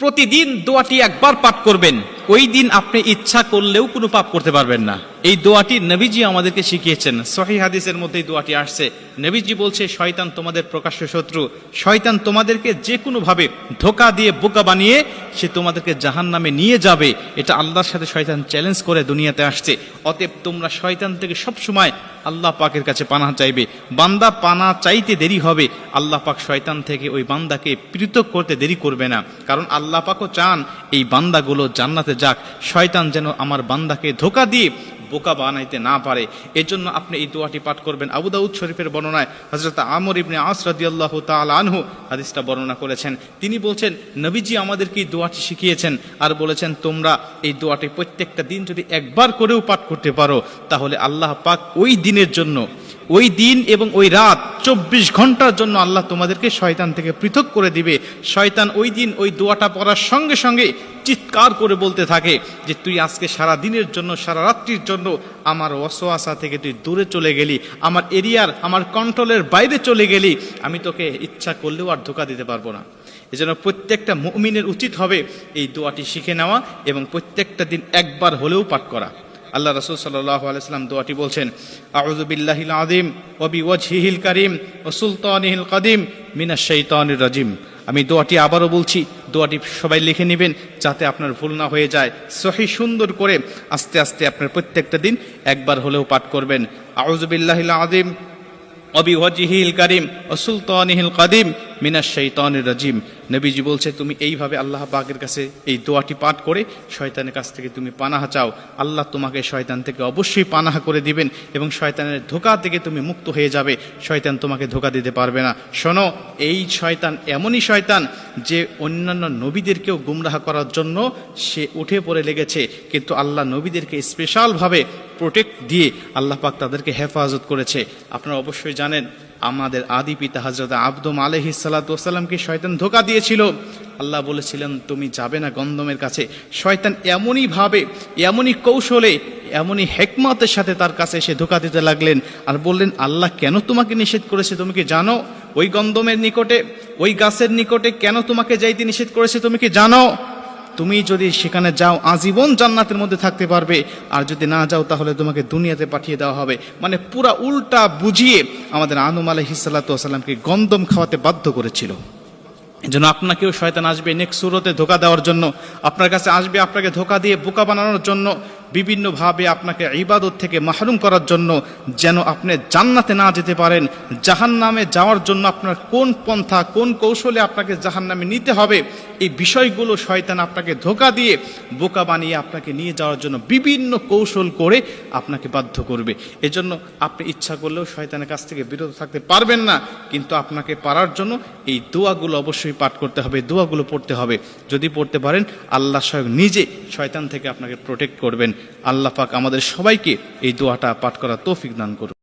প্রতিদিন দোয়াটি একবার পাঠ করবেন, ওই দিন আপনি ইচ্ছা করলেও কোনো পাপ করতে পারবেন না। এই দোয়াটি নবীজি আমাদেরকে শিখিয়েছেন। সহিহ হাদিসের মধ্যে এই দোয়াটি আসছে। নবীজি বলছে, শয়তান তোমাদের প্রকাশ্য শত্রু। শয়তান তোমাদেরকে যে কোনো ভাবে ধোঁকা দিয়ে বোকা বানিয়ে সে তোমাদেরকে জাহান্নামে নিয়ে যাবে। এটা আল্লাহর সাথে শয়তান চ্যালেঞ্জ করে দুনিয়াতে আসছে। অতএব তোমরা শয়তান থেকে সবসময় আল্লাহ পাকের কাছে পানাহ চাইবে। বান্দা পানাহ চাইতে দেরি হবে, আল্লাহ পাক শয়তান থেকে ওই বান্দাকে পৃথক করতে দেরি করবে না। কারণ আল্লাহ পাকও চান এই বান্দাগুলো জান্নাতে যাক, শয়তান যেন আমার বান্দাকে ধোঁকা দিয়ে বোকা বানাইতে না পারে। এজন্য আপনি এই দোয়াটি পাঠ করবেন। আবু দাউদ শরীফের বর্ণনায় হযরত আমর ইবনে আস রাদিয়াল্লাহু তাআলা আনহু হাদিসটা বর্ণনা করেছেন। তিনি বলছেন, নবীজি আমাদেরকে এই দোয়াটি শিখিয়েছেন আর বলেছেন, তোমরা এই দোয়াটি প্রত্যেকটা দিন যদি একবার করেও পাঠ করতে পারো, তাহলে আল্লাহ পাক ওই দিনের জন্য, ওই দিন এবং ওই রাত 24 ঘন্টার জন্য আল্লাহ তোমাদেরকে শয়তান থেকে পৃথক করে দিবে। শয়তান ওই দিন ওই দোয়াটা পড়ার সঙ্গে সঙ্গে চিৎকার করে বলতে থাকে যে, তুই আজকে সারা দিনের জন্য, সারা রাত্রির জন্য আমার ওয়াসওয়াসা থেকে তুই দূরে চলে গেলি, আমার এরিয়ার, আমার কন্ট্রোলের বাইরে চলে গেলি, আমি তোকে ইচ্ছা করলেও আর ধোঁকা দিতে পারবো না। এজন্য প্রত্যেকটা মুমিনের উচিত হবে এই দোয়াটি শিখে নেওয়া এবং প্রত্যেকটা দিন একবার হলেও পাঠ করা। আল্লাহ রাসূল সাল্লাল্লাহু আলাইহি ওয়াসাল্লাম দোয়াটি বলছেন, আউযু বিল্লাহিল আযীম ওয়া বিওয়াজহিল কারীম ওয়া সুলতানিহিল কাদিম মিনাশ শাইতানির রাজিম। আমি দোয়াটি আবারও বলছি, দোয়াটি সবাই লিখে নেবেন যাতে আপনার ভুল না হয়ে যায়। সহি সুন্দর করে আস্তে আস্তে আপনার প্রত্যেকটা দিন একবার হলেও পাঠ করবেন। আউযু বিল্লাহিল আযীম ওয়া বিওয়াজহিল কারীম ওয়া সুলতানিহিল কাদিম মিনাশ শাইতানির রাজিম। নবীজি বলছে, তুমি এইভাবে আল্লাহ পাকের কাছে এই দোয়াটি পাঠ করে শয়তানের কাছ থেকে তুমি পানাহ চাও, আল্লাহ তোমাকে শয়তান থেকে অবশ্যই পানাহ করে দিবেন এবং শয়তানের ধোঁকা থেকে তুমি মুক্ত হয়ে যাবে। শয়তান তোমাকে ধোঁকা দিতে পারবে না। শোনো, এই শয়তান এমনই শয়তান যে অন্যান্য নবীদেরকেও গুমরাহ করার জন্য সে উঠে পড়ে লেগেছে, কিন্তু আল্লাহ নবীদেরকে স্পেশালভাবে প্রোটেক্ট দিয়ে আল্লাহ পাক তাদেরকে হেফাজত করেছে। আপনারা অবশ্যই জানেন, আমাদের আদি পিতা হযরত আদম আলাইহিস সালাতু ওয়াস সালামকে শয়তান ধোঁকা দিয়েছিল। আল্লাহ বলেছিলেন, তুমি যাবে না গন্ধমের কাছে। শয়তান এমনই ভাবে, এমনই কৌশলে, এমনই হিকমতের সাথে তার কাছে এসে ধোঁকা দিতে লাগলেন আর বললেন, আল্লাহ কেন তোমাকে নিষেধ করেছে তুমি কি জানো? ওই গন্ধমের নিকটে, ওই গাছের নিকটে কেন তোমাকে যাইতে নিষেধ করেছে তুমি কি জানো? তুমি যদি সেখানে যাও আজীবন জান্নাতের মধ্যে থাকতে পারবে, আর যদি না যাও তাহলে তোমাকে দুনিয়াতে পাঠিয়ে দেওয়া হবে। মানে পুরা উল্টা বুঝিয়ে আমাদের আদম আলাইহিস সালাতু ওয়াস সালামকে গন্ধম খাওয়াতে বাধ্য করেছিল। এজন্য আপনাকেও শয়তান আসবে নেক্সট সুরতে ধোঁকা দেওয়ার জন্য, আপনার কাছে আসবে আপনাকে ধোঁকা দিয়ে বোকা বানানোর জন্য, বিভিন্নভাবে আপনাকে ইবাদত থেকে মাহরুম করার জন্য, যেন আপনি জান্নাতে না যেতে পারেন। জাহান্নামে যাওয়ার জন্য আপনার কোন পন্থা, কোন কৌশলে আপনাকে জাহান্নামে নিতে হবে, এই বিষয়গুলো শয়তান আপনাকে ধোঁকা দিয়ে বোকা বানিয়ে আপনাকে নিয়ে যাওয়ার জন্য বিভিন্ন কৌশল করে আপনাকে বাধ্য করবে। এজন্য আপনি ইচ্ছা করলেও শয়তানের কাছ থেকে বিরত থাকতে পারবেন না, কিন্তু আপনাকে পারার জন্য এই দোয়াগুলো অবশ্যই পাঠ করতে হবে, দোয়াগুলো পড়তে হবে। যদি পড়তে পারেন, আল্লাহ স্বয়ং নিজে শয়তান থেকে আপনাকে প্রোটেক্ট করবেন। আল্লাহ পাক আমাদের সবাইকে এই দোয়াটা পাঠ করার তৌফিক দান করুন।